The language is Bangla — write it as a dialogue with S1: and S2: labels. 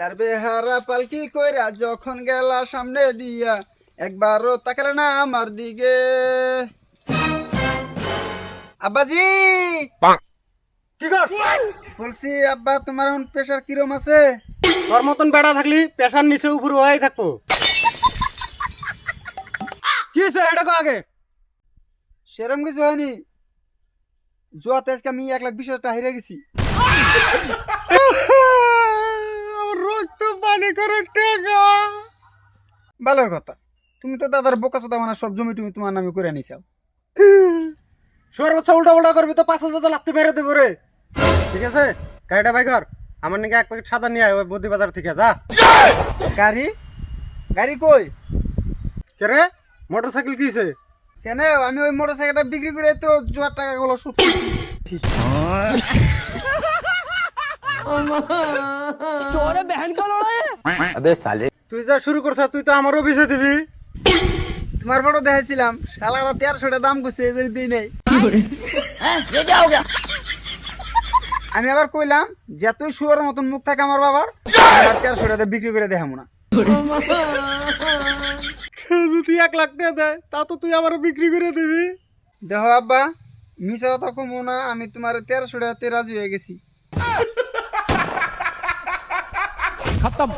S1: তার বেহারা পালকি কইরা যখন গেলা সামনে দিয়া একবারও তাকালে না আমার দিকে। আব্বাজি
S2: কি কর?
S1: বলছি আব্বা তোমার এখন প্রেশার কিরম আছে?
S2: তোর মতন বেড়া থাকলি পেশার নিচে উপর হয়ে থাকবো। কি হয়েছে এটা কো আগে?
S1: সেরম কিছু হয়নি, জুয়াতে আজকে আমি 1,20,000 টাকা হেরে গেছি।
S2: আমার রক্ত পানি করে টাকা।
S1: ভালোর কথা, তুমি তো দাদার বোকা চোদা মানে সব জমি তুমি তোমার নামে করে নিছাও।
S2: সর্বোচ্চ উল্টা উল্টা করবি তো 5,000 লাগতে বেড়ে দেবো রে। ঠিক আছে, গাড়িটা বাই কর। আমার নাকি 1 প্যাকেট সাদা নিয়ে আয় ওই বদ্রি বাজার থেকে। যা।
S1: গাড়ি গাড়ি কই?
S2: কে রে, মোটর সাইকেল কিছে?
S1: কেন আমি ওই মোটর সাইকেলটা বিক্রি করে তো জুয়ার টাকাগুলো শোধ করছি।
S2: তুই যা শুরু করছ তুই তো আমারও বিষয় দিবি।
S1: তোমার বড় দেখাইছিলাম শালারা 1300 দাম করছে এই দিই নাই। আমি আবার কইলাম যে তুই শুয়ার মতন মুখ থাকে আমার বাবার, আর 1300 টাকা বিক্রি করে দেখাবো না।
S2: কেউ যদি 1 লাখ টাকা দেয় তা তো তুই আমারও বিক্রি করে দিবি।
S1: দেখো আব্বা, মিশা কথা কমো না, আমি তোমার 1300 টাকাতে রাজি হয়ে গেছি।
S2: খতম।